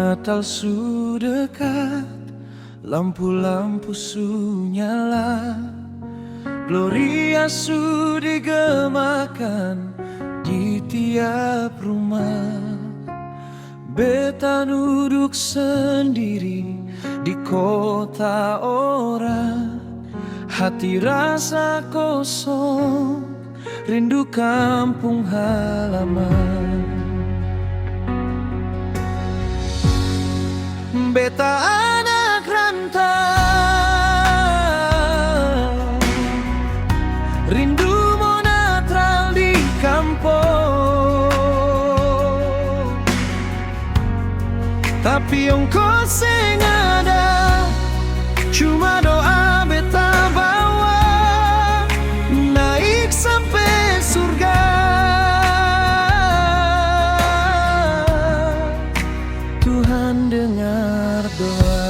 Natal sudah dekat, lampu-lampu su nyala, Gloria su digemakan di tiap rumah. Beta duduk sendiri di kota orang, hati rasa kosong, rindu kampung halaman. Beta anak rantau, rindu mau Natal di kampung, tapi ongkos yang ada cuma doa beta bawa naik sampai surga. Tuhan dengar doa.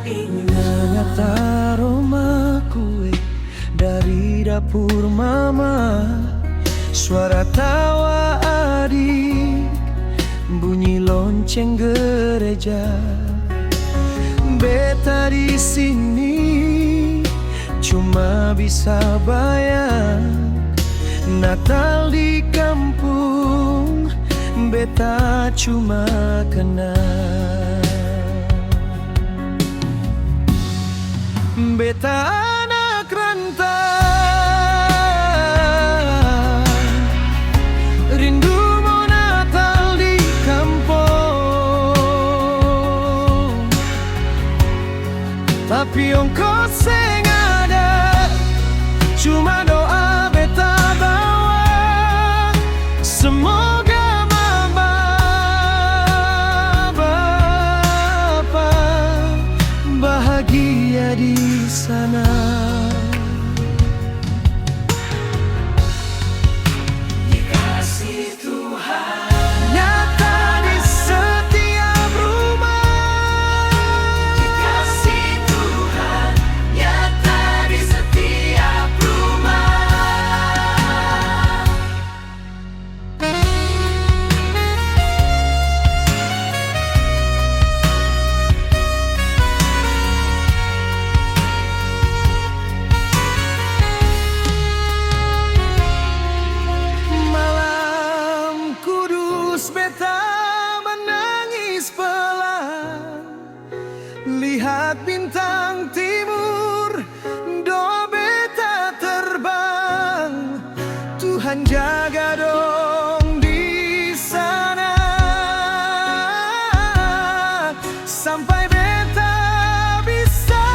Ingat aroma kue dari dapur mama, suara tawa adik, bunyi lonceng gereja. Beta di sini cuma bisa bayang Natal di kampung, beta cuma kenal. Beta anak rantau, rindu mau Natal di kampung, tapi ongkos yang ada cuma doa beta bawa. Semoga mama bapa bahagia di sana. Dikasih Tuhan nyata di setiap rumah. Dikasih Tuhan nyata di setiap rumah. Malam kudus beta menangis pelan, lihat bintang timur, doa beta terbang. Tuhan jaga dong di sana sampai beta bisa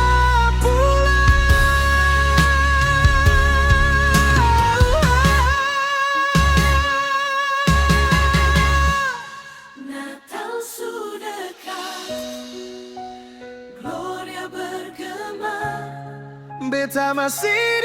pulang. Natal sudah dekat, Gloria bergema, beta masih